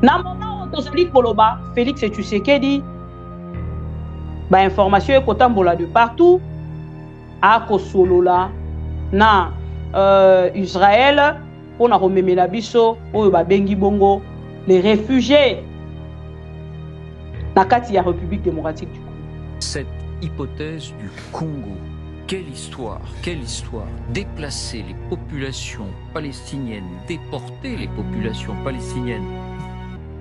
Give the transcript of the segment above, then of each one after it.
Na moment où tozali koloba Félix Tshisekedi ba information ekotambola de partout akosolola na Israël pour na komemela biso oyo babengi bongo les réfugiés na kati ya République démocratique du Congo. Cette hypothèse du Congo, quelle histoire, quelle histoire. Déplacer les populations palestiniennes, déporter les populations palestiniennes.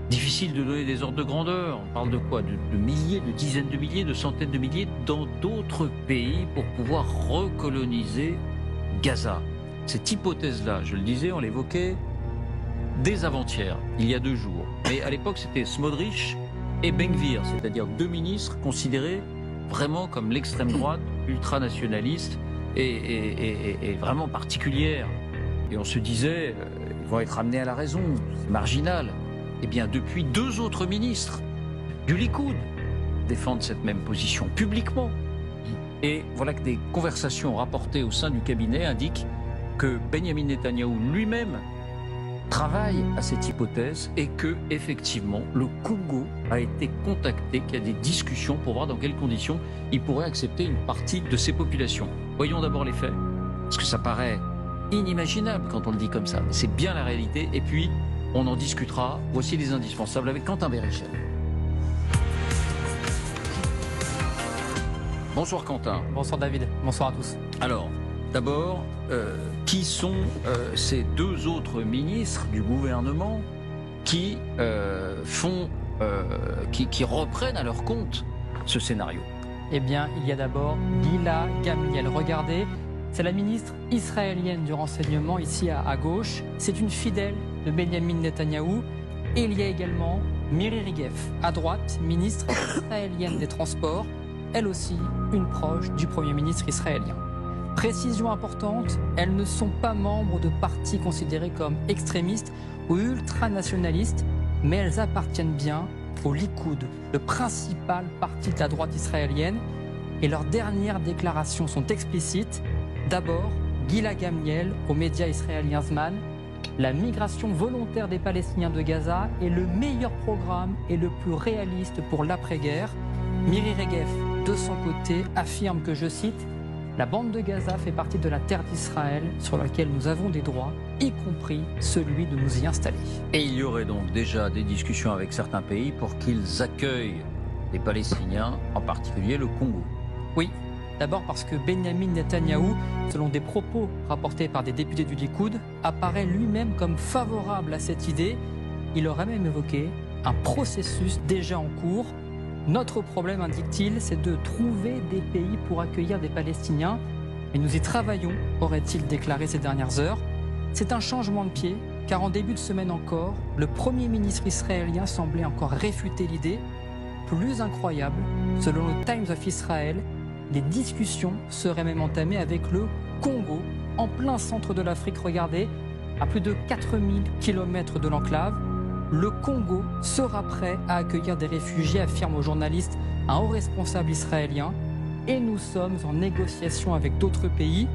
Difficile de donner des ordres de grandeur. On parle de quoi? De milliers, de dizaines de milliers, de centaines de milliers dans d'autres pays pour pouvoir recoloniser Gaza. Cette hypothèse-là, je le disais, on l'évoquait dès avant-hier, il y a 2 jours. Mais à l'époque, c'était Smotrich et Ben Gvir, c'est-à-dire 2 ministres considérés vraiment comme l'extrême droite, ultranationaliste et vraiment particulière. Et on se disait, ils vont être amenés à la raison, c'est marginal. Eh bien, depuis 2 autres ministres du Likoud défendent cette même position publiquement. Et voilà que des conversations rapportées au sein du cabinet indiquent que Benjamin Netanyahou lui-même travaille à cette hypothèse et que, effectivement, le Congo a été contacté, qu'il y a des discussions pour voir dans quelles conditions il pourrait accepter une partie de ces populations. Voyons d'abord les faits, parce que ça paraît inimaginable quand on le dit comme ça, mais c'est bien la réalité. Et puis, on en discutera. Voici les indispensables avec Quentin Bérichel. Bonsoir Quentin. Bonsoir David, bonsoir à tous. Alors, d'abord, qui sont ces 2 autres ministres du gouvernement qui qui reprennent à leur compte ce scénario? Eh bien, il y a d'abord Gila Gamliel. Regardez, c'est la ministre israélienne du renseignement ici à gauche. C'est une fidèle de Benjamin Netanyahou. Et il y a également Miri Regev, à droite, ministre israélienne des Transports, elle aussi une proche du Premier ministre israélien. Précision importante, elles ne sont pas membres de partis considérés comme extrémistes ou ultranationalistes, mais elles appartiennent bien au Likoud, le principal parti de la droite israélienne. Et leurs dernières déclarations sont explicites. D'abord, Gila Gamliel aux médias israéliens Zman, la migration volontaire des Palestiniens de Gaza est le meilleur programme et le plus réaliste pour l'après-guerre. Miri Regev, de son côté, affirme que, je cite, « La bande de Gaza fait partie de la terre d'Israël sur laquelle nous avons des droits, y compris celui de nous y installer. » Et il y aurait donc déjà des discussions avec certains pays pour qu'ils accueillent les Palestiniens, en particulier le Congo. Oui, d'abord parce que Benjamin Netanyahou, selon des propos rapportés par des députés du Likoud, apparaît lui-même comme favorable à cette idée. Il aurait même évoqué un processus déjà en cours. Notre problème, indique-t-il, c'est de trouver des pays pour accueillir des Palestiniens. Et nous y travaillons, aurait-il déclaré ces dernières heures. C'est un changement de pied, car en début de semaine encore, le Premier ministre israélien semblait encore réfuter l'idée. Plus incroyable, selon le Times of Israel, les discussions seraient même entamées avec le Congo, en plein centre de l'Afrique. Regardez, à plus de 4000 km de l'enclave, le Congo sera prêt à accueillir des réfugiés, affirme au journaliste un haut responsable israélien. Et nous sommes en négociation avec d'autres pays.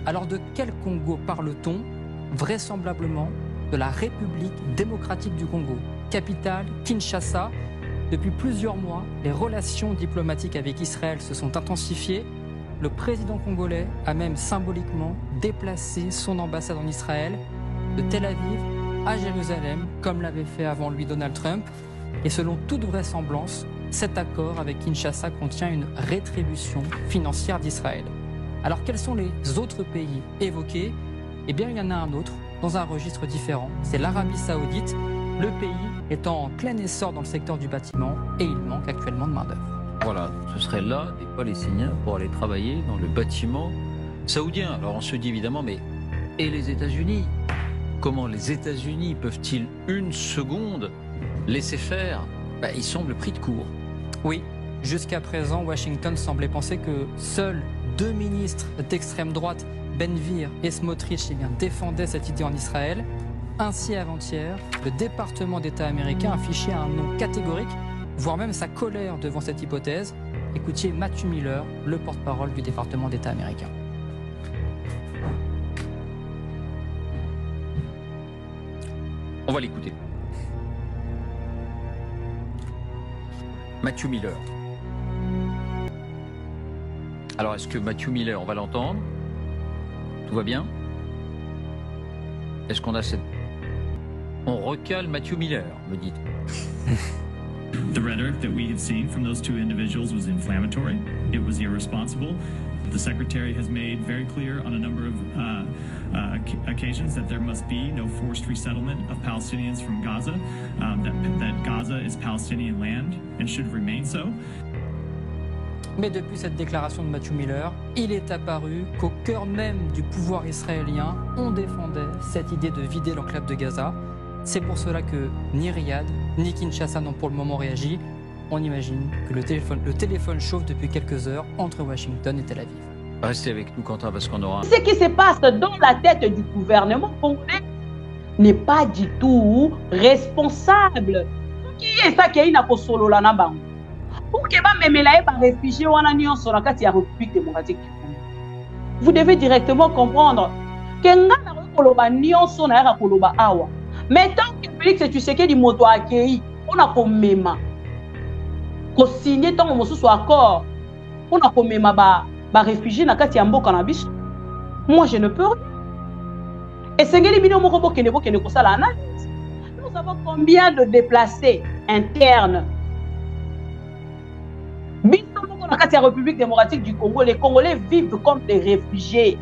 Alors de quel Congo parle-t-on? Vraisemblablement de la République démocratique du Congo, capitale Kinshasa. Depuis plusieurs mois, les relations diplomatiques avec Israël se sont intensifiées. Le président congolais a même symboliquement déplacé son ambassade en Israël, de Tel Aviv à Jérusalem, comme l'avait fait avant lui Donald Trump. Et selon toute vraisemblance, cet accord avec Kinshasa contient une rétribution financière d'Israël. Alors quels sont les autres pays évoqués? Eh bien, il y en a un autre, dans un registre différent. C'est l'Arabie Saoudite. Le pays étant en plein essor dans le secteur du bâtiment et il manque actuellement de main-d'œuvre. Voilà, ce serait là des Palestiniens pour aller travailler dans le bâtiment saoudien. Alors on se dit évidemment, mais et les États-Unis? Comment les États-Unis peuvent-ils une seconde laisser faire? Ils semblent pris de court. Oui, jusqu'à présent, Washington semblait penser que seuls 2 ministres d'extrême droite, Ben Gvir et Smotrich, défendaient cette idée en Israël. Ainsi, avant-hier, le département d'État américain affichait un non catégorique, voire même sa colère devant cette hypothèse. Écoutiez Matthew Miller, le porte-parole du département d'État américain. On va l'écouter. Matthew Miller. Alors, est-ce que Matthew Miller, on va l'entendre? Tout va bien? Est-ce qu'on a cette... On recale Matthew Miller, me dites. The rhetoric that we had seen from those two individuals was inflammatory. It was irresponsible. The Secretary has made very clear on a number of occasions that there must be no forced resettlement of Palestinians from Gaza, that Gaza is Palestinian land and should remain so. Mais depuis cette déclaration de Matthew Miller, il est apparu qu'au cœur même du pouvoir israélien, on défendait cette idée de vider l'enclave de Gaza. C'est pour cela que ni Riyad, ni Kinshasa n'ont pour le moment réagi. On imagine que le téléphone chauffe depuis quelques heures entre Washington et Tel Aviv. Restez avec nous, Quentin, parce qu'on aura... Ce qui se passe dans la tête du gouvernement congolais n'est pas du tout responsable. Qui est ça qui est inakosolola na bango? Pour que ba memela e ba réfugié wana nyonso na kati ya République démocratique du Congo. Vous devez directement comprendre que nga na koloba nyonso na ya koloba awa. Mais tant que Félix Tshisekedi moto accueilli, on a komema ko signer tant mosusu accord, on a komema ba réfugié na kati ya mboka na biso. Moi je ne peux rien. Et sengeli bino moko bokene ko sala analyse. Nous avons combien de déplacés internes? Dans la République démocratique du Congo, les Congolais vivent comme des réfugiés.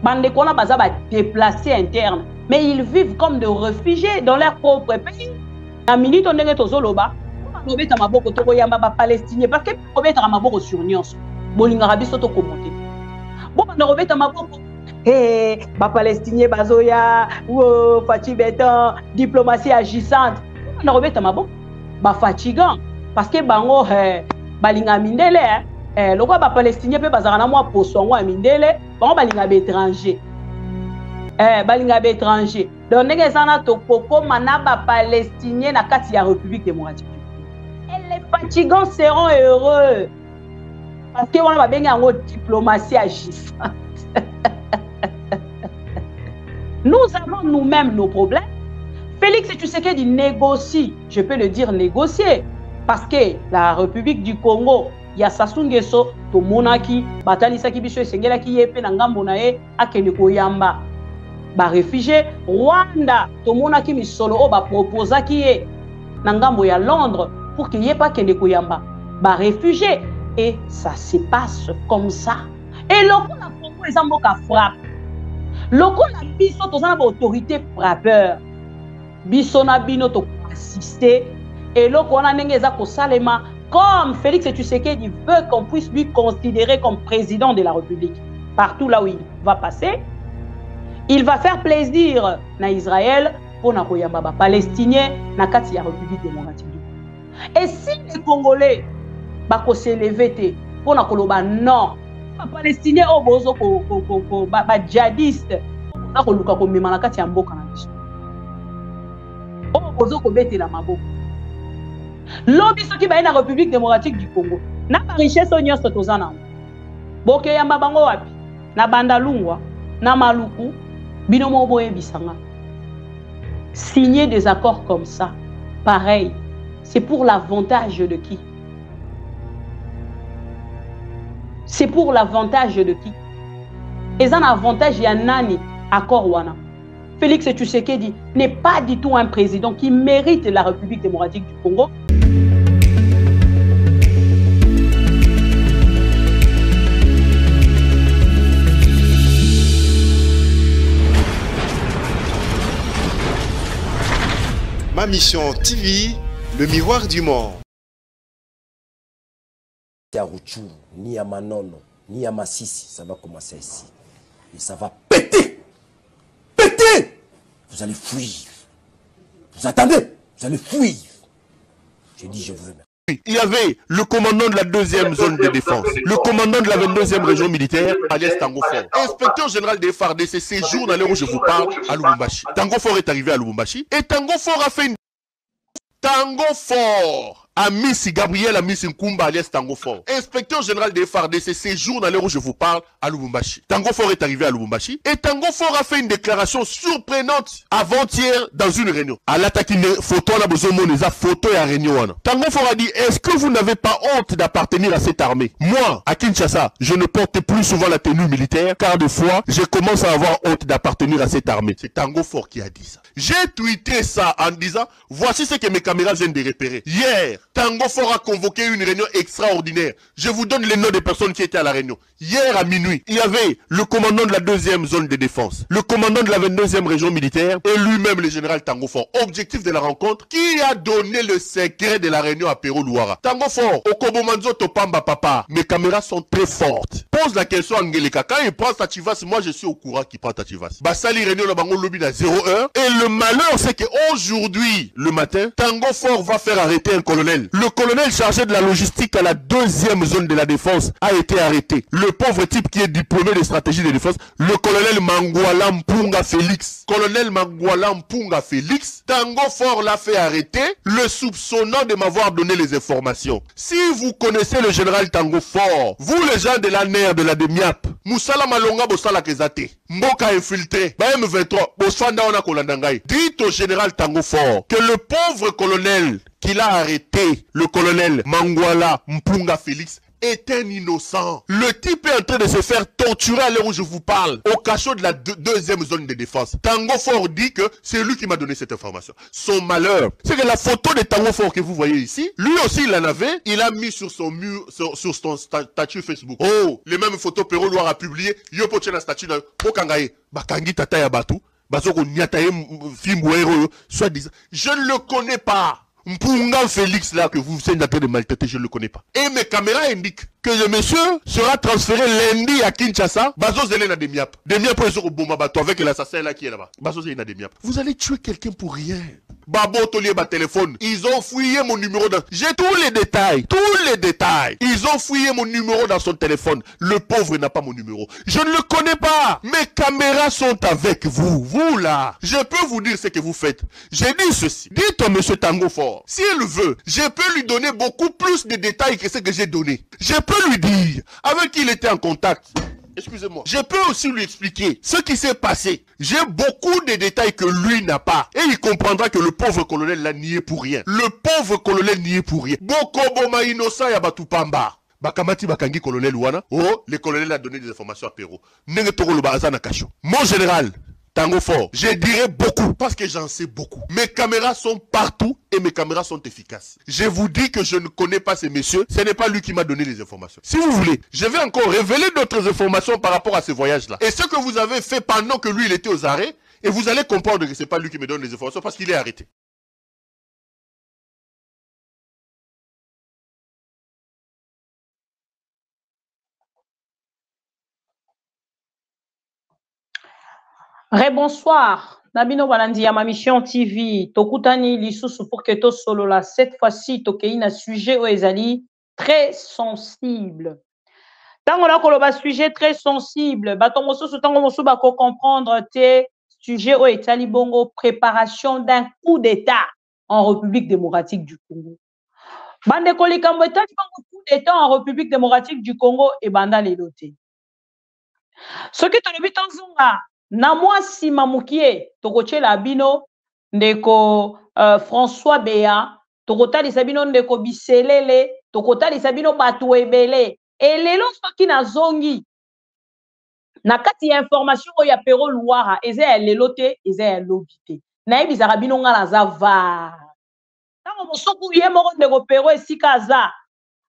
Bande kona baza ba déplacés internes, mais ils vivent comme des réfugiés dans leur propre pays. La minute on est aux Oloba, on va mettre maboko to yamba ba palestinien parce que on mettre maboko sur nyonso. Bolinga rabiso to commenter. Bon on va mettre maboko ba palestinien bazoya ou Fachi Beton, diplomatie agissante. On va mettre maboko ba fatigant parce que bango balinga mindele lokwa ba palestinien pe bazaka na mwa posongo ya mindele bango balinga ba étranger balinga ba étranger donc ndenge ezana to kokoma na ba palestinien na kati ya République démocratique et les fatigants seront heureux parce que wana babenga yango diplomatie agissante. Nous avons nous-mêmes nos problèmes. Félix Tshisekedi négocie, je peux le dire négocier. Parce que la République du Congo, il y a Sassou Nguesso, to monaki, batalisaki biso esengelaki yepe na ngambo na ye akende koyamba ba réfugié. Rwanda, to monaki misolo o ba proposaki ye na ngambo ya Londres pour qu'il y ait pas kende koyamba ba réfugié. Et ça se passe comme ça. Et loko na Congo ezamboka frappe. Loko na biso tozana ba autorité frappeur. Biso na bino to assister. Et là, on a comme Félix Tshisekedi veut qu'on puisse lui considérer comme président de la République, partout là où il va passer, il va faire plaisir à Israël pour les Palestiniens dans la République démocratique. Et si les Congolais vont s'élever pour non, les Palestiniens sont djihadistes, Lobby qui va dans la République démocratique du Congo. Na ba richesse nyonso tozana. Boke ya mabango wapi? Na Bandalungwa, na Maluku, binomo boye bisanga. Signer des accords comme ça, pareil, c'est pour l'avantage de qui? C'est pour l'avantage de qui? Et un avantage ya nani accord wana. Félix Tshisekedi n'est pas du tout un président qui mérite la République démocratique du Congo. Ma mission TV, le miroir du monde. À Rouchou, ni à Manono, ni à Massissi, ça va commencer ici. Et ça va péter. Péter. Vous allez fuir. Vous attendez? Vous allez fuir. J'ai dit, je vous remercie. Il y avait le commandant de la 2e zone de défense, le commandant de la 22e région militaire, alias Tango Fort, inspecteur général des FARDC, ces jours dans l'heure où je vous parle, à Lubumbashi. Tango Fort est arrivé à Lubumbashi et Tango Fort a fait une... Tango Fort à Miss Gabriel, à Miss Nkumba, alias Tango Fort. Inspecteur général des FARDC séjourne à l'heure où je vous parle à Lubumbashi. Tango Fort est arrivé à Lubumbashi et Tango Fort a fait une déclaration surprenante avant-hier dans une réunion. À l'attaque, une photo, on a besoin de photo et à réunion. Tango Fort a dit, est-ce que vous n'avez pas honte d'appartenir à cette armée? Moi, à Kinshasa, je ne porte plus souvent la tenue militaire car des fois, je commence à avoir honte d'appartenir à cette armée. C'est Tango Fort qui a dit ça. J'ai tweeté ça en disant, voici ce que mes caméras viennent de repérer. Hier, Tango Fort a convoqué une réunion extraordinaire. Je vous donne les noms des personnes qui étaient à la réunion. Hier à minuit, il y avait le commandant de la 2e zone de défense, le commandant de la 22e région militaire et lui-même le général Tango Fort. Objectif de la rencontre, qui a donné le secret de la réunion à Pero Louara. Tango Fort, Okobomanzo Topamba Papa, mes caméras sont très fortes. Pose la question à Ngeleka. Quand il prend Tachivas, moi je suis au courant qu'il prend Tachivas. Basali réunion le Bango Lobby à 0 heure. Et le malheur, c'est qu'aujourd'hui, le matin, Tango Fort va faire arrêter un colonel. Le colonel chargé de la logistique à la 2e zone de la défense a été arrêté. Le pauvre type qui est diplômé de stratégie de défense, le colonel Mangwala Mpunga Félix. Colonel Mangwala Mpunga Félix, Tango Fort l'a fait arrêter, le soupçonnant de m'avoir donné les informations. Si vous connaissez le général Tango Fort, vous les gens de la NER, de la DEMIAP, Moussala Malonga Bossala Kezate, Mboka infiltré, M23, Bosfanda Ona Kolandangai, dites au général Tango Fort que le pauvre colonel qu'il a arrêté, le colonel Mangwala Mpunga Félix, est un innocent. Le type est en train de se faire torturer à l'heure où je vous parle, au cachot de la 2e zone de défense. Tango Fort dit que c'est lui qui m'a donné cette information. Son malheur, c'est que la photo de Tango Fort que vous voyez ici, lui aussi il en avait, il a mis sur son mur, sur son statut Facebook. Oh, les mêmes photos Pero Loire a publié, Yopo Tchena statut de Pokangaye, Bakangi Tata Yabatu, Bazoko Nyataye Fimouero, soit disant, je ne le connais pas. Mpunga Félix là que vous êtes en train de maltraiter, je ne le connais pas. Et mes caméras indiquent que le monsieur sera transféré lundi à Kinshasa. Bazo Zelena Demiap. Demiap est au Bomabato avec l'assassin là qui est là-bas. Bazo Zelena Demiap. Vous allez tuer quelqu'un pour rien. Babo Tolier ba téléphone. Ils ont fouillé mon numéro dans... J'ai tous les détails. Tous les détails. Ils ont fouillé mon numéro dans son téléphone. Le pauvre n'a pas mon numéro. Je ne le connais pas. Mes caméras sont avec vous. Vous là. Je peux vous dire ce que vous faites. J'ai dit ceci. Dites au monsieur Tango Fort. S'il veut, je peux lui donner beaucoup plus de détails que ce que j'ai donné. Je peux lui dire avec qui il était en contact. Excusez-moi. Je peux aussi lui expliquer ce qui s'est passé. J'ai beaucoup de détails que lui n'a pas. Et il comprendra que le pauvre colonel l'a nié pour rien. Le pauvre colonel nié pour rien. Boko Boma Innocent Yabatupamba. Bakamati Bakangi colonel Wana. Oh, le colonel a donné des informations à Pero. Nengetoro le Bazana Kacho. Mon général, Tango Fort, je dirais beaucoup parce que j'en sais beaucoup. Mes caméras sont partout et mes caméras sont efficaces. Je vous dis que je ne connais pas ces messieurs. Ce n'est pas lui qui m'a donné les informations. Si vous voulez, je vais encore révéler d'autres informations par rapport à ce voyage-là. Et ce que vous avez fait pendant que lui, il était aux arrêts, et vous allez comprendre que ce n'est pas lui qui me donne les informations parce qu'il est arrêté. Rebonsoir. Nabino Balandi à ma mission TV. Tokutani lisusu pour que to solo là. Cette fois-ci, tokei na sujet o ezali très sensible. Tango la koloba sujet très sensible. Batongo soso tango mosu bako comprendre te sujet o etali bongo préparation d'un coup d'état en République démocratique du Congo. Bande kolikambo etali bongo coup d'état en République démocratique du Congo et banda lelote. Ce qui te le bit en zonga. Na mwasi mamukie tokochela bino ndeko François Béa tokotalisa bino ndeko Biselele tokotalisa bino batu ebele elelo soki na zongi na kati ya information oya Pero Louara eza ya lelo te eza ya lobi te nayebisaka bino nga naza va ntango mosuku ye moko ndeko Pero esika aza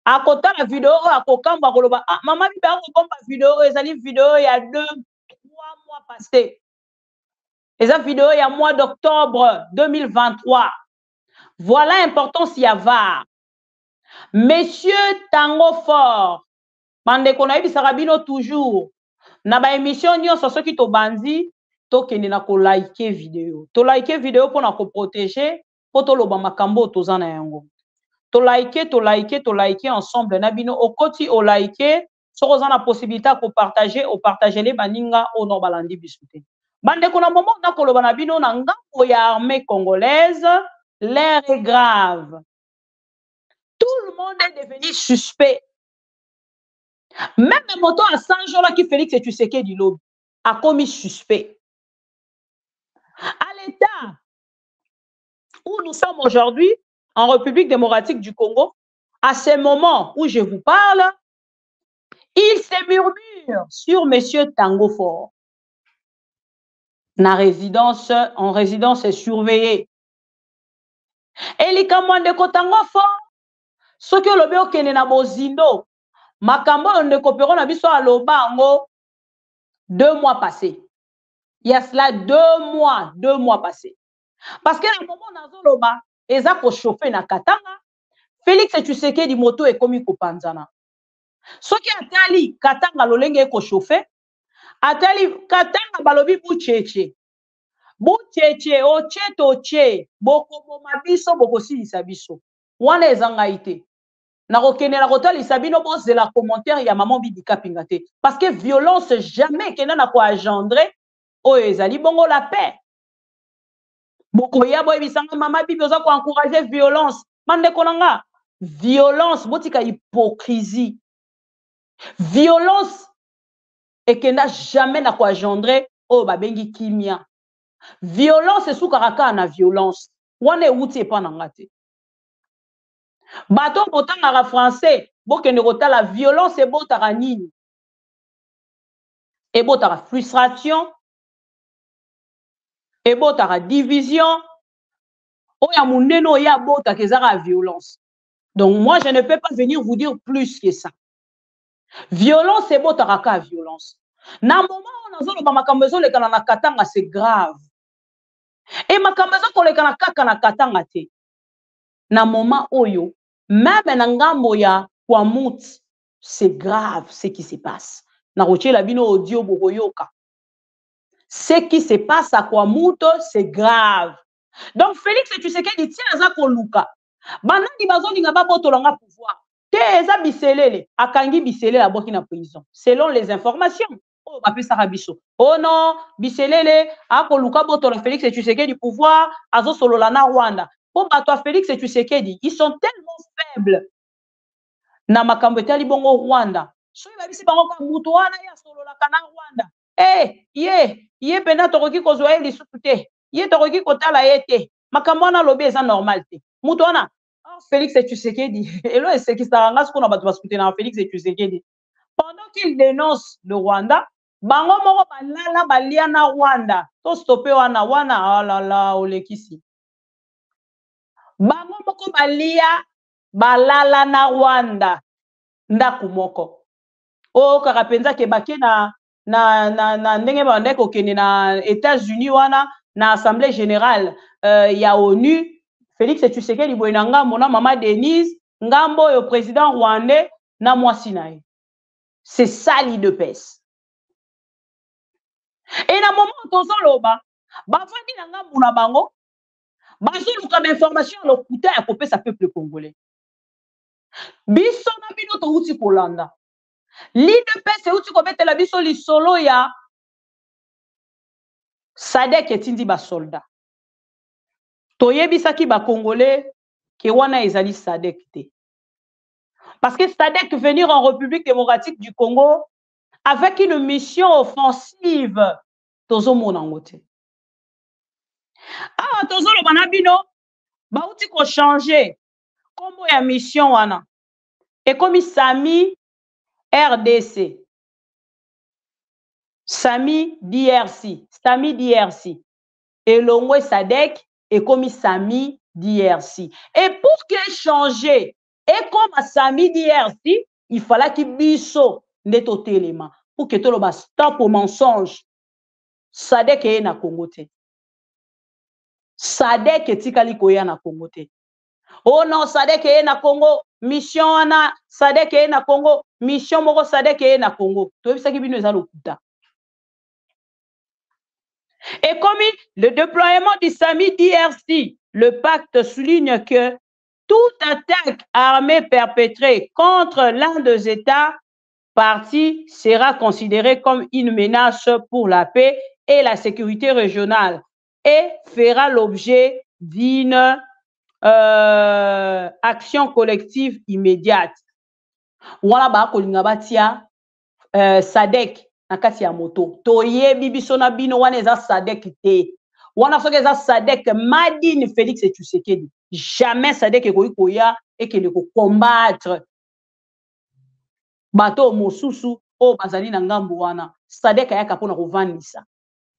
akotala video oyo akokamba akoloba ah mama bibe akokomba video oyo ezali video ya 2-3 mois passés. Les vidéos il y a mois d'octobre 2023. Voilà l'importance y avoir. Monsieur Tango Fort, bande qu'on a eu Sarabino toujours. Na ba émission nyonso soki to bandi to kende na ko liker vidéo. To liker vidéo pour na ko protéger, pour to loba makambo tozana yango. To liker ensemble na bino okoti o liker. Si vous avez la possibilité de partager ou partager les baninga au nord balandi bisouté. Bande kuna moment na koloba na bino na ngambo ya armée congolaise, l'air est grave. Tout le monde est devenu suspect. Même le moto à 100 jours là qui Félix et Tshisekedi lobby a commis suspect. À l'état où nous sommes aujourd'hui, en République démocratique du Congo, à ce moment où je vous parle, il se murmure sur M. Tango Fort. En résidence surveillée. Et les kamwande ko Tango Fort, ce que le béo kene na bozindo, makambo ne kopero na biso a lobango 2 mois passés. Il y a cela 2 mois passés. Parce que à un moment dans Zoloba, eza ko chauffer na Katanga, Félix Tshisekedi moto est comme kopanzana. Ce qui atali Katanga lolenge ko chauffer, atali Katanga balobi bucheche. Bucheche oche toche, boko boma biso boko silisa biso. Wana ezanga ite. Na kokenela kotali sabino bose la commentaire ya maman bidika pingate. Parce que violence jamais kena na ko engendrer o ezali bongo la paix. Boko ya boy bisanga mama bibi oza ko encourager violence. Mande konanga violence botika hypocrisie. Violence et kena jamais na ko engendrer o babengi kimia. Violence est sous caractère na violence. Wane outi pas nangate. Bato botanga français, bokende kotala violence et botara nini. Et botara frustration. Et botara division. Oya muneno ya bota kezara violence. Donc moi je ne peux pas venir vous dire plus que ça. Violence et botara ka violence. Na moment on azolo ba makambo ezole kana na Katanga c'est grave. Et makambo ezole kana kaka na Katanga te. Na moment oyo même na ngambo ya kwa muti c'est grave ce qui se passe. Na roche la bino audio bokoyoka. Ce qui se passe à Kwamuto, c'est grave. Donc Félix Tshisekedi tient aza koluka. Banani bazoni ngaba botolanga pouvoir. Te eza biselele, akangi biselele aboki na prison. Selon les informations. Oh ba pesa biso. Oh non, biselele akoluka botola Félix Tshisekedi pouvoir, azo solola na Rwanda. Pour bato Félix Tshisekedi, ils sont tellement faibles. Na makambo tali bongo Rwanda. So ba bisi bango ka mutu wana ya solola kana Rwanda. Ye pena tokoki kozwa ye lisusu te. Ye tokoki kotala ye te. Makambo wana lobi eza normal te. Mutu wana Félix Tshisekedi. Elo esekisa nga siko na bato baskute na Félix Tshisekedi. Pendant qu'il dénonce le Rwanda, bango moko balala balia na Rwanda. To stopé wana oh là là olekisi. Bango moko balia balala na Rwanda. Ndaku moko. O kaka penza ke bake na ndenge bande ko kene na États-Unis wana na Assemblée générale ya ONU Félix Tshisekedi boyena ngambo na Mama Denise ngambo yo président rwandais na mwasi na ye. C'est ça l'IDPS. Et na moment tozoloba bafandi na ngambo na bango bazoluka information lokuta ya kopesa peuple congolais. Biso na bino to uti kolanda. L'IDPS c'est uti kobetela biso lisolo ya Sadek etindi ba soldat. Toyebisaki ba congolais ke wana ezali Sadek te. Parce que Sadek venir en République démocratique du Congo avec une mission offensive tozo monangote. Ah tozo lo banabino ba uti ko changer kombo ya mission wana. Et comme Sami RDC. Sami DRC. Sami DRC. Et l'ongwe Sadek et comme Sami DRC. Et pour qu'il change, et comme Sami DRC, il fallait qu'il biso neto téléma. Pour que tout le monde stop au mensonge. Sadek est na Congo te. Sadek est tikali koya na Congo te. Oh non, Sadek est na Congo. Mission na Sadek est na Congo. Mission moko Sadek est na Congo. Tu vois ça qui bino eza lokuta. Et comme le déploiement du Sami DRC, le pacte souligne que toute attaque armée perpétrée contre l'un des États partis sera considérée comme une menace pour la paix et la sécurité régionale et fera l'objet d'une action collective immédiate. Wana ba kolinga batia Sadek na kati ya moto. Toyebi biso na bino wana eza Sadek te. Wana soki eza Sadek Madine Félix Tshisekedi. Jamais Sadek ekoki koya ekende ko combattre bato mosusu o bazali na ngambo wana. Sadek ayaka pona kovandisa.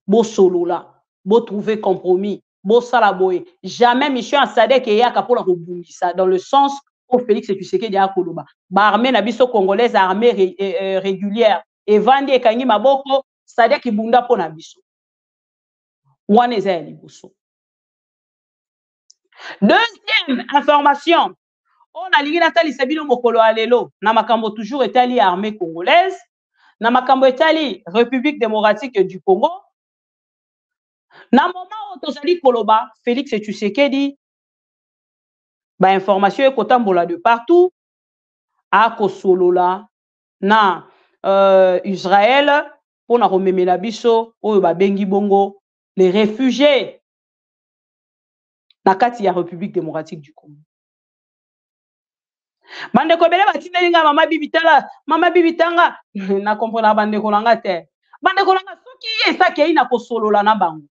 Bo solola, bo trouver compromis, bo sala boye. Jamais mission à Sadek eyaka pona kobungisa dans le sens où Félix Tshisekedi a koloba. Ba armée na biso congolaise armée régulière et vandi ekangi maboko Sadek ibunda pona biso. Wana eza ya liboso. Deuxième information, on a lingi natali sebino mokolo alelo na makambo toujours etali armée congolaise, na makambo etali République démocratique du Congo. Na moment où tozali koloba Félix Tshisekedi ba information ekotambola de partout a kosolola na Israël pona komemela biso oyo ba bengi bongo les réfugiés na kati ya République démocratique du Congo. Bandeko bele batindelinga mama bibitanga na comprendre bandeko nanga te. Bandeko nanga soki esa kei na kosolola na bango.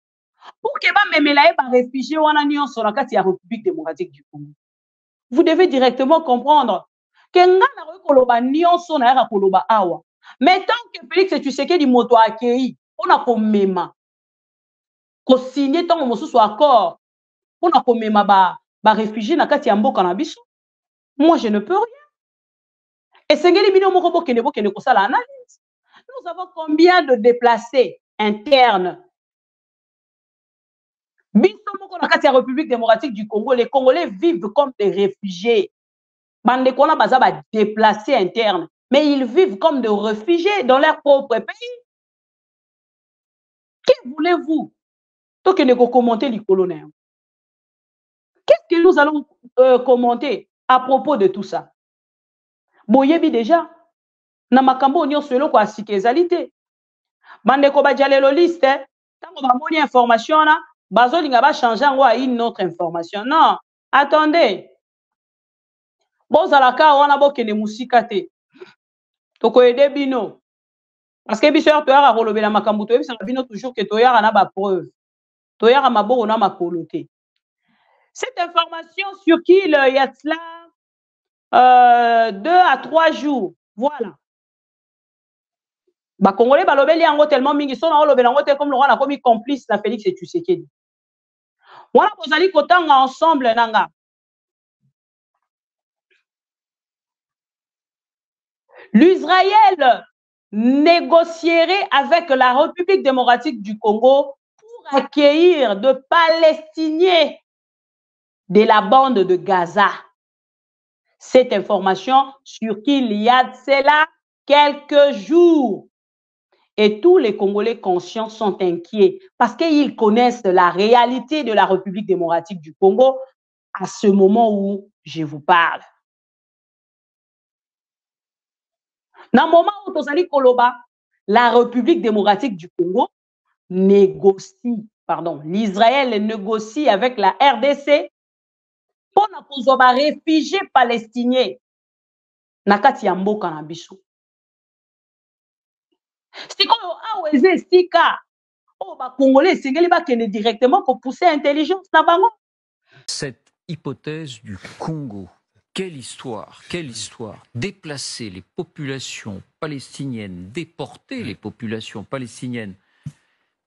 Pour que ba memela e ba réfugiés wana nyonso na kati ya République démocratique du Congo. Vous devez directement comprendre que nga na koloba nyonso na ya koloba awa. Mais tant que Félix Tshisekedi moto akei on a komema ko signer tant mosusu accord on a komema ba réfugiés na kati ya mboka na biso. Moi je ne peux rien. Et sengeli bino moko bokene ko sala analyse. Nous avons combien de déplacés internes? Biso moko na kati ya République démocratique du Congo, les Congolais vivent comme des réfugiés. Bande kona baza ba déplacés internes, mais ils vivent comme des réfugiés dans leur propre pays. Que voulez-vous? Tokene ko commenter les colonels. Qu'est-ce que nous allons commenter à propos de tout ça? Boyebi déjà na makambo nyonso eloko asike ezalité. Bande ko ba jalelo liste, tango ba moni information na bazolinga ba changer ngo à une autre information. Non, attendez. Bozalaka wana bokene musika te. Toko ede bino. Parce que biso toyaka kolobela makambo toyebisa bino toujours que toyaka na ba preuve. Toyaka maboko na makolo te. Cette information sur qui il y a cela 2 à 3 jours. Voilà. Ba Congolais balobeli yango tellement mingi sona olobela yango te comme le roi na komi complice na Félix Tshisekedi. Wana bozali kotanga ensemble nanga. L'Israël négocierait avec la République démocratique du Congo pour accueillir de Palestiniens de la bande de Gaza. Cette information sur qu'il y a de cela quelques jours. Et tous les Congolais conscients sont inquiets parce qu'ils connaissent la réalité de la République démocratique du Congo à ce moment où je vous parle. Dans le moment où Tozali Koloba, la République démocratique du Congo négocie, l'Israël négocie avec la RDC pour na réfugiés palestiniens nakati ya mboka na biso. Sikoyo aweze sika o ba Congolais singeli ba kene directement pour pousser intelligence na bango. Cette hypothèse du Congo, quelle histoire, déplacer les populations palestiniennes, déporter les populations palestiniennes.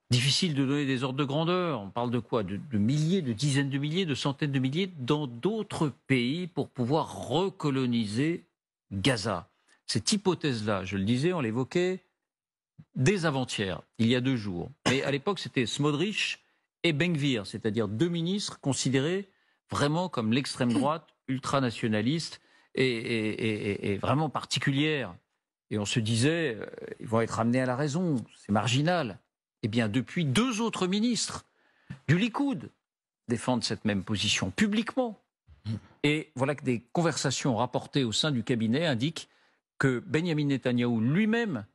Difficile de donner des ordres de grandeur. On parle de quoi? De milliers, de dizaines de milliers, de centaines de milliers dans d'autres pays pour pouvoir recoloniser Gaza. Cette hypothèse-là, je le disais, on l'évoquait dès avant-hier, il y a 2 jours. Mais à l'époque, c'était Smodrich et Ben-Gvir, c'est-à-dire 2 ministres considérés vraiment comme l'extrême droite, ultranationaliste et vraiment particulière. Et on se disait, ils vont être amenés à la raison, c'est marginal. Eh bien, depuis 2 autres ministres du Likoud défendent cette même position publiquement. Et voilà que des conversations rapportées au sein du cabinet indiquent que Benyamin Netanyahou lui-même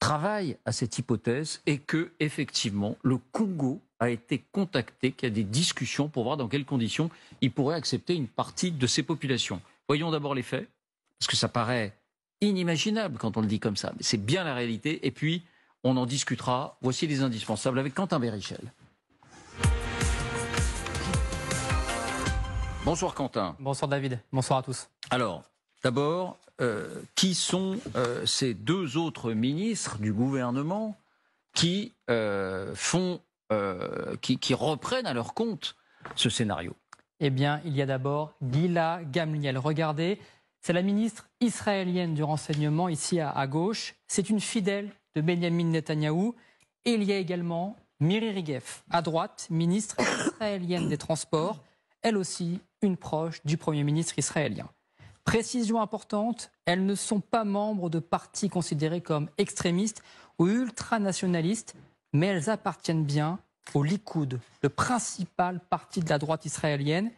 travaille à cette hypothèse et que, effectivement, le Congo a été contacté, qu'il y a des discussions pour voir dans quelles conditions il pourrait accepter une partie de ces populations. Voyons d'abord les faits, parce que ça paraît inimaginable quand on le dit comme ça, mais c'est bien la réalité, et puis on en discutera. Voici les indispensables avec Quentin Bérichel. Bonsoir Quentin. Bonsoir David, bonsoir à tous. Alors, d'abord, qui sont ces deux autres ministres du gouvernement qui qui reprennent à leur compte ce scénario? Eh bien, il y a d'abord Gila Gamliel. Regardez, c'est la ministre israélienne du renseignement ici à gauche. C'est une fidèle de Benjamin Netanyahou. Et il y a également Miri Regev, à droite, ministre israélienne des Transports, elle aussi une proche du Premier ministre israélien. Précision importante, elles ne sont pas membres de partis considérés comme extrémistes ou ultranationalistes, mais elles appartiennent bien au Likoud, le principal parti de la droite israélienne.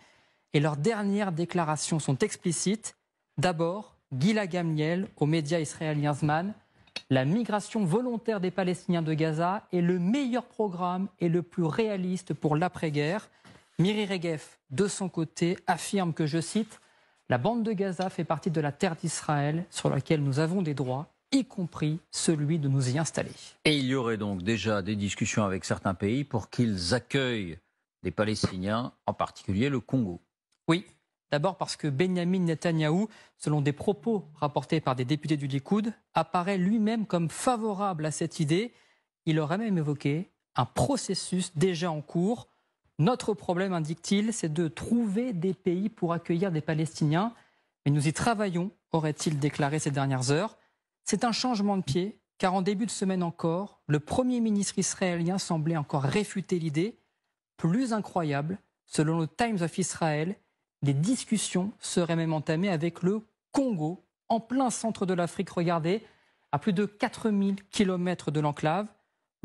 Et leurs dernières déclarations sont explicites. D'abord, Gila Gamliel aux médias israéliens Zman, la migration volontaire des Palestiniens de Gaza est le meilleur programme et le plus réaliste pour l'après-guerre. Miri Regev, de son côté, affirme que, je cite, « La bande de Gaza fait partie de la terre d'Israël sur laquelle nous avons des droits, y compris celui de nous y installer. » Et il y aurait donc déjà des discussions avec certains pays pour qu'ils accueillent des Palestiniens, en particulier le Congo. Oui, d'abord parce que Benjamin Netanyahou, selon des propos rapportés par des députés du Likoud, apparaît lui-même comme favorable à cette idée. Il aurait même évoqué un processus déjà en cours. Notre problème, indique-t-il, c'est de trouver des pays pour accueillir des Palestiniens. Mais nous y travaillons, aurait-il déclaré ces dernières heures. C'est un changement de pied, car en début de semaine encore, le Premier ministre israélien semblait encore réfuter l'idée. Plus incroyable, selon le Times of Israel, des discussions seraient même entamées avec le Congo, en plein centre de l'Afrique. Regardez, à plus de 4000 km de l'enclave.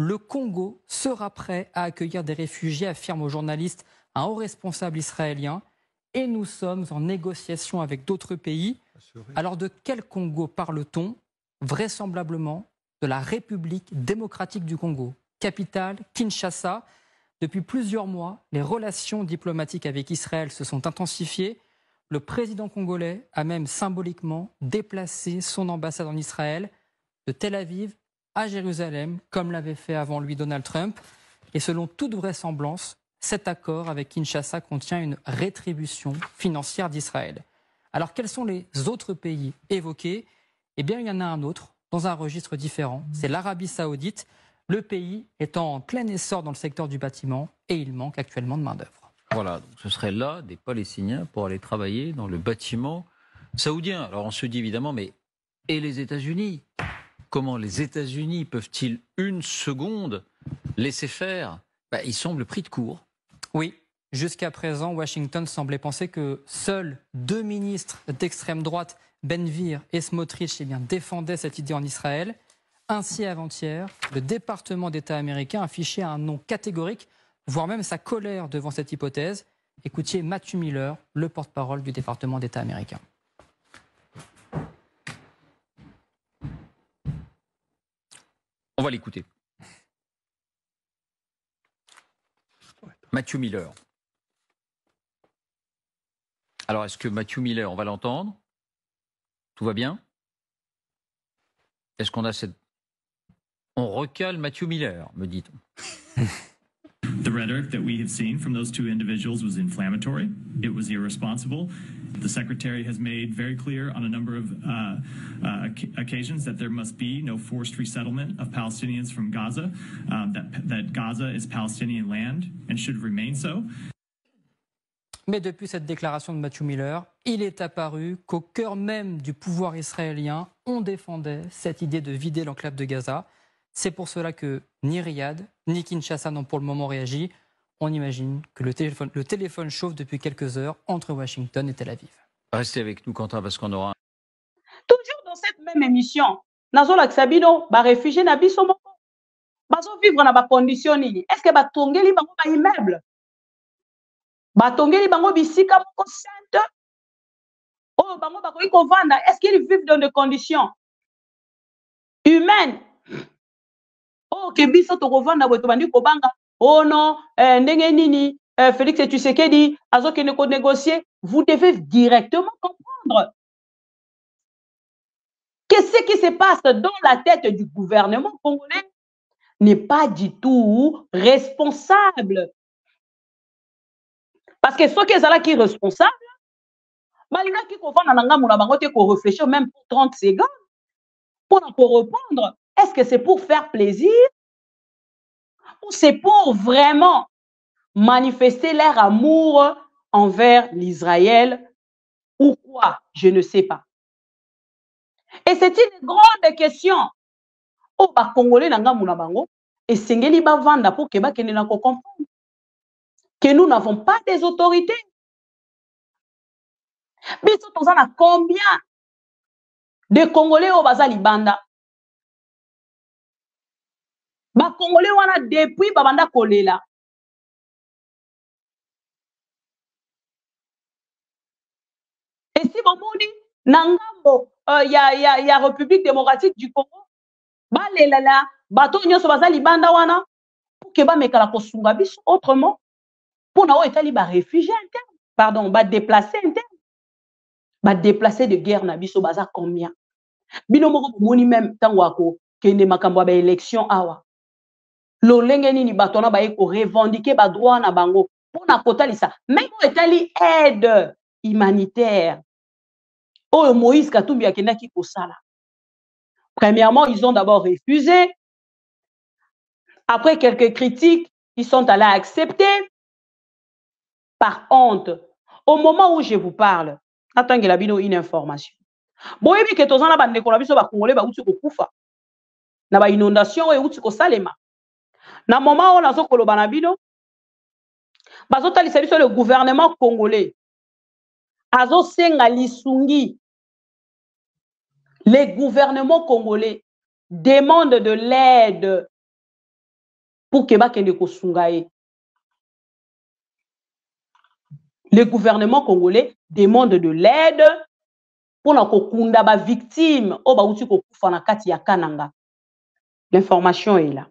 Le Congo sera prêt à accueillir des réfugiés, affirme au journaliste un haut responsable israélien. Et nous sommes en négociation avec d'autres pays. Alors de quel Congo parle-t-on? Vraisemblablement de la République démocratique du Congo. Capitale, Kinshasa. Depuis plusieurs mois, les relations diplomatiques avec Israël se sont intensifiées. Le président congolais a même symboliquement déplacé son ambassade en Israël de Tel Aviv à Jérusalem, comme l'avait fait avant lui Donald Trump. Et selon toute vraisemblance, cet accord avec Kinshasa contient une rétribution financière d'Israël. Alors quels sont les autres pays évoqués? Eh bien, il y en a un autre, dans un registre différent. C'est l'Arabie Saoudite. Le pays est en plein essor dans le secteur du bâtiment et il manque actuellement de main-d'œuvre. Voilà, donc ce serait là des Palestiniens pour aller travailler dans le bâtiment saoudien. Alors on se dit évidemment, mais et les États-Unis? Comment les États-Unis peuvent-ils une seconde laisser faire? Ils semblent pris de court. Oui, jusqu'à présent, Washington semblait penser que seuls deux ministres d'extrême droite, Ben-Gvir et Smotrich, défendaient cette idée en Israël. Ainsi, avant-hier, le département d'État américain affichait un non catégorique, voire même sa colère devant cette hypothèse. Écoutiez Matthew Miller, le porte-parole du département d'État américain. On va l'écouter. Matthew Miller. Alors, est-ce que Matthew Miller, on va l'entendre? Tout va bien? Est-ce qu'on a cette... On recale Matthew Miller, me dit-on. The rhetoric that we have seen from those two individuals was inflammatory. It was irresponsible. The secretary has made very clear on a number of occasions that there must be no forced resettlement of Palestinians from Gaza, that Gaza is Palestinian land and should remain so. Mais depuis cette déclaration de Matthew Miller, il est apparu qu'au cœur même du pouvoir israélien, on défendait cette idée de vider l'enclave de Gaza. C'est pour cela que ni Riyad, ni Kinshasa n'ont pour le moment réagi. On imagine que le téléphone chauffe depuis quelques heures entre Washington et Tel Aviv. Restez avec nous, Quentin, parce qu'on aura... Toujours dans cette même émission, Nazola Sabino, réfugié na biso moko. Bazo vivre na ba condition nini? Est-ce que batongeli bango ba immeuble? Batongeli bango bisika moko sainte? Oh, bango bakoki kovanda, est-ce qu'ils vivent dans des conditions humaines? Oh, que biso to kovanda boto bandi kobanga. oh non, ndenge nini, Félix Tshisekedi, azo qui ne négocier, vous devez directement comprendre que ce qui se passe dans la tête du gouvernement congolais n'est pas du tout responsable. Parce que ceux qui sont là qui sont responsables, malgré qui réfléchir même pour 30 secondes pour répondre, est-ce que c'est pour faire plaisir ou c'est pour vraiment manifester leur amour envers l'Israël ou quoi? Je ne sais pas. Et c'est une grande question. Oh, bah, Congolais nanga muna bango, et sengeli ba vanda pour que ba kene na comprendre que nous n'avons pas des autorités. Biso toza na combien de Congolais au baza libanda? Ba Congolais wana depuis ba banda kolela. Et si bon moni nangambo ya République démocratique du Congo, ba lela bato nyonso baza libanda wana pour que ba mekala kosunga biso autrement pour na o etali ba réfugiés interne, pardon, ba déplacés interne. Ba déplacés de guerre na biso baza combien? Bino moko moni même tango ako kende makambo ba élection awa. Lolenge nini bato na ba eko revendiquer ba droit na bango pour na kotalisa même etali aide humanitaire. Oh, Moïse Katumbi akendaki kosala. Premièrement, ils ont d'abord refusé. Après quelques critiques, ils sont allés accepter. Par honte, au moment où je vous parle, attendez la bino une information. Bon, et puis que tous en la bande de Colombie, ba Congolais ba uti ko kufa. Na ba inondation et uti ko salema. Na moment où on a zo koloba na bino, ba zo tali service le gouvernement congolais. Azo senga lisungi. Les gouvernements congolais demandent de l'aide pour que ba kende ko sungaye. Le gouvernement congolais demande de l'aide pour na kokunda ba victime o ba uti ko kufa na kati ya Kananga. L'information est là.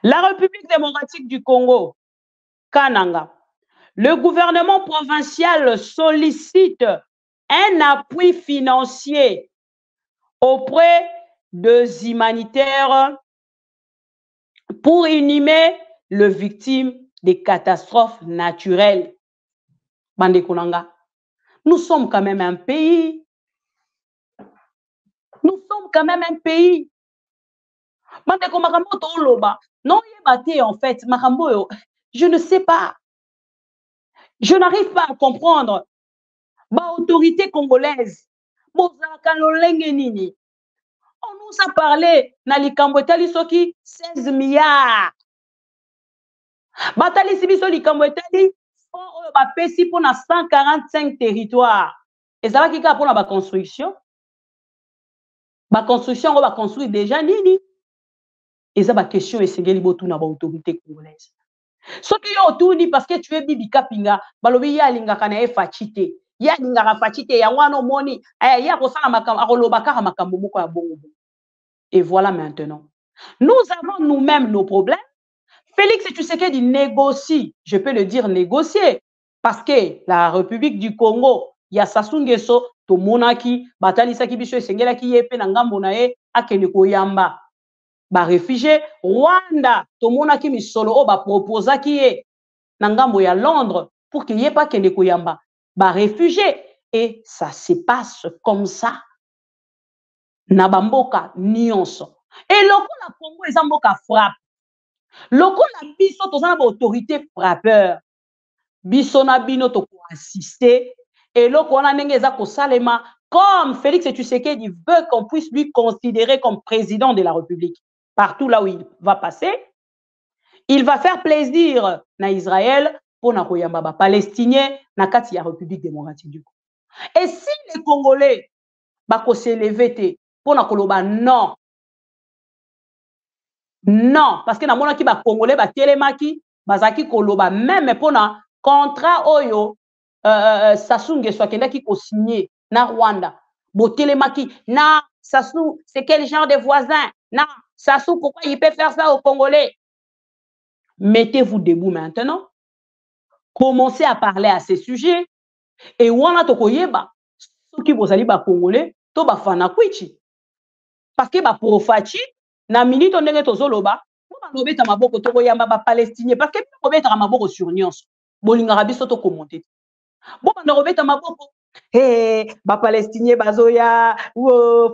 La République démocratique du Congo, Kananga, le gouvernement provincial sollicite un appui financier auprès des humanitaires pour inhumer les victimes des catastrophes naturelles. Bande Konanga, nous sommes quand même un pays. Nous sommes quand même un pays. Bande Komakambo Toloba, non yebate en fait, Makambo, je ne sais pas. Je n'arrive pas à comprendre. Ba autorité congolaise, Mozaka Lolenge Nini. On nous a parlé, Nalikambo Etali Soki, 16 milliards. Batali Sibiso Likambo Etali, on va payer pour 145 territoires. Et ça va qui pour la construction. La construction, on va construire déjà Nini. Et ça va question, et c'est que l'autorité congolaise. Ce qui est autour, parce que tu es Bibi Kapinga, balobi ya linga kana e fachite. Ya linga fachite, ya wano moni, ya kosala makambo, akolobaka makambo moko ya bongo. Et voilà maintenant. Nous avons nous-mêmes nos problèmes. Félix Tshisekedi négocie, je peux le dire négocier, parce que la République du Congo, il y a Sassou Nguesso, to monaki, batali saki biso esengela ki yepe na ngambo na ye akende koyamba. Ba réfugié Rwanda, to monaki misolo o ba proposa ki ye na ngambo ya Londres pour qu'il y ait pas kende koyamba. Ba réfugié et ça se passe comme ça. Na bamboka nyonso. Et loko la Congo ezamboka frappe. Loko la biso tozana ba autorité frappeur. Biso na bino to ko assister et loko wana ndenge eza ko salema comme Félix Tshisekedi veut qu'on puisse lui considérer comme président de la République. Partout là où il va passer, il va faire plaisir na Israël pour na koyamba ba Palestiniens na kati ya République démocratique du Congo. Et si les Congolais ba ko s'élever pour na koloba non. Non, parce que na mona ki ba Congolais ba telemaki bazaki koloba même pour na contrat oyo Sassou Nguesso akendaki ko signer na Rwanda. Bo telemaki na Sassou, c'est quel genre de voisin? Non, Sassou, pourquoi il peut faire ça aux Congolais? Mettez-vous debout maintenant. Commencez à parler à ces sujets. Et wana tokoyeba soki bozali ba congolais to ba fana kwichi. Parce que ba profachi na minute ndenge tozoloba po ba lobeta maboko to koyamba ba palestinien parce que lobeta maboko sur nyonso. Bolingaka biso to commenter. Bo ba lobeta maboko ba palestinien bazoya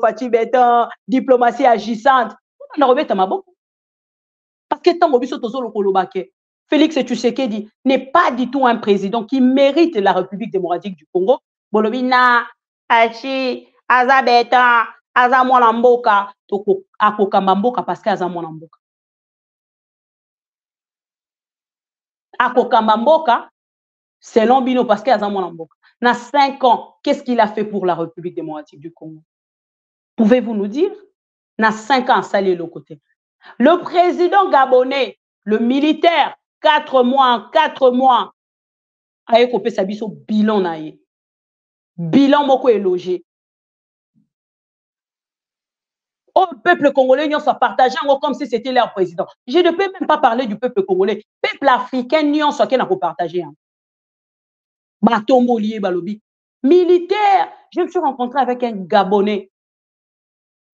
fachi beton diplomatie agissante. Bo ba lobeta maboko. Parce que tant biso tozolo kolobake Félix Tshisekedi n'est pas du tout un président qui mérite la République démocratique du Congo. Bolobina, Achi, Azabeta, Azamolamboka, Toko, Akokamamboka parce que Azamolamboka. Akokamamboka, selon Bino parce que Azamolamboka. Dans 5 ans, qu'est-ce qu'il a fait pour la République démocratique du Congo? Pouvez-vous nous dire? Dans 5 ans, ça l'est le côté. Le président gabonais, le militaire, 4 mois, aye kopé sa biso bilan na ye. Bilan moko élogé. Au peuple congolais, ils sont partagés comme si c'était leur président. Je ne peux même pas parler du peuple congolais. Peuple africain, ils sont partagés. Batombo lié balobi. Militaire, je me suis rencontré avec un Gabonais.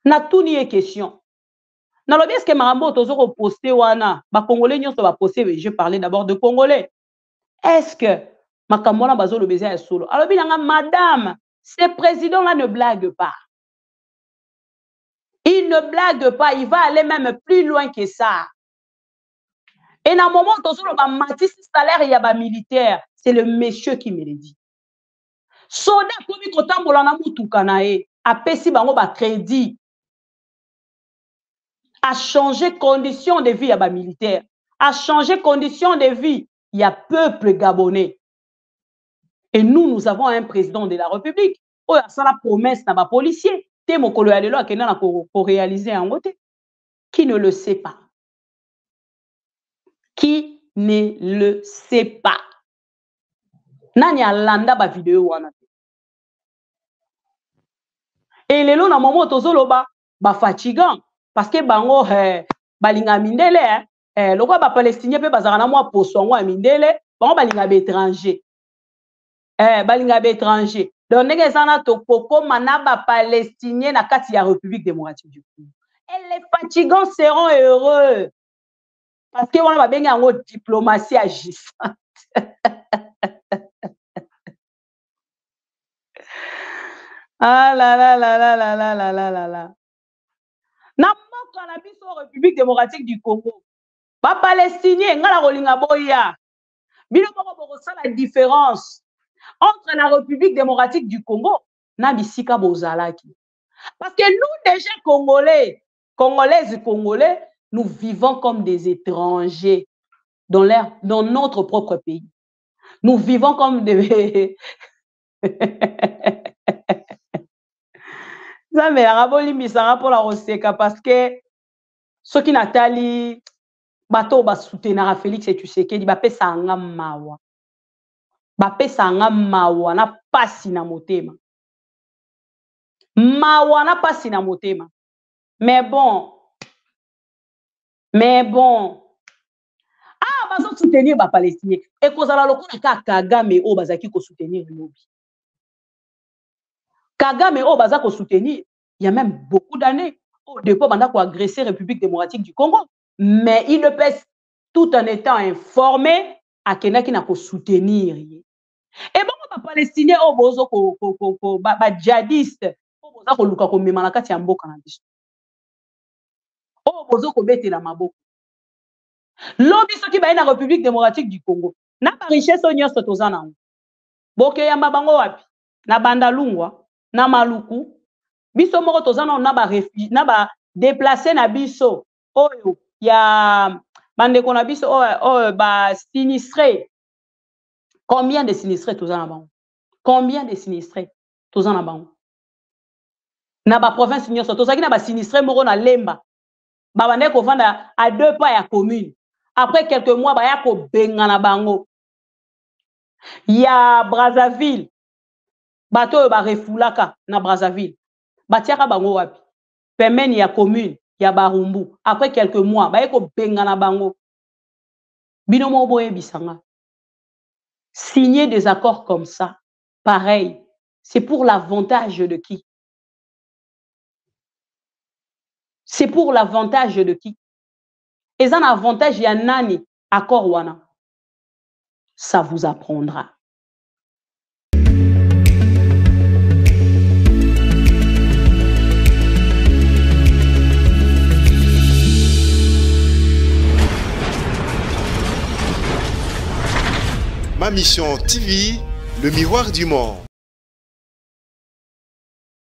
Na tout ni question. Dans le est-ce que Marambo tozoro posté wana, ba Congolais ils sont posté, je parlais d'abord de Congolais. Est-ce que Makamona bazo le baiser à solo? Alors bien madame, ce président là ne blague pas. Il ne blague pas, il va aller même plus loin que ça. Et dans le moment où tozoro ba matisse salaire ya ba militaire, c'est le monsieur qui me le dit. Soda komi kotambola na mutuka na e, apesi bango ba crédit. A changer conditions de vie à bas militaire, a changer conditions de vie, il y a peuple gabonais. Et nous avons un président de la République. Oh, ça la promesse n'a pas policier. T'es mon collègue là qui n'a pour réaliser un côté. Qui ne le sait pas? Qui ne le sait pas? Nani a landa ba vidéo wana. Et les lots na moment tozoloba ba fatigant. Parce que bango balinga mindele lokwa ba palestinien pe bazaka na mwa posongo ya mindele bango balinga ba étranger balinga ba étranger donc ndenge ezana tokoko mana ba palestinien na kati ya République démocratique du Congo et les fatigants seront heureux parce que wana ba benga yango diplomatie agissante. Ah là là là là là là là là là là. Na moko na biso République démocratique du Congo. Ba Palestinien ngala kolinga boya. Bino moko boko ça la différence entre la République démocratique du Congo na bisika bozalaki. Parce que nous déjà Congolais, Congolaises et Congolais, nous vivons comme des étrangers dans notre propre pays. Nous vivons comme des ça mais raboli misara pour la roseka parce que ceux qui Nathalie bato ba soutenir Félix et Tshisekedi ba pesa nga mawa. Ba pesa nga mawa na pasi na motema. Mawa na pasi na motema. Mais bon. Ah bazo soutenir ba Palestinien. Et kozala lokona ka Kagame o bazaki ko soutenir lobi. Kagame o baza ko soutenir, il y a même beaucoup d'années. Au départ, on a agressé la République démocratique du Congo. Mais il le pèse tout en étant informé à quelqu'un qui n'a pas soutenir. Et bon, les Palestiniens, les djihadistes, les luka ko mema na kati ya mboka na biso. Bozo ko betela maboko. Lobi soki ba na République démocratique du Congo. Na ba richesse nyonso tozana. Boke yamba bango wapi? Na Bandalungwa. Na maluku biso moko tozana na ba refugi na ba déplacer na biso oyo ya bandeko na biso ba sinistré. Combien de sinistrés tozana bango? Combien de sinistrés tozana bango? Na ba province nyonso tozaki na ba sinistré moko na Lemba ba bandeko vanda à 2 pas ya commune après quelques mois ba ya ko benga na bango ya Brazzaville. Bato ba refulaka na Brazzaville. Batiaka bango wapi? Pemeni ya commune ya Barumbu. Après quelques mois, ba eko benga na bango. Binomo boye bisanga. Signer des accords comme ça, pareil, c'est pour l'avantage de qui? C'est pour l'avantage de qui? Et ça, un avantage, il y a nani, accord wana. Ça vous apprendra. Ma mission TV, le miroir du monde.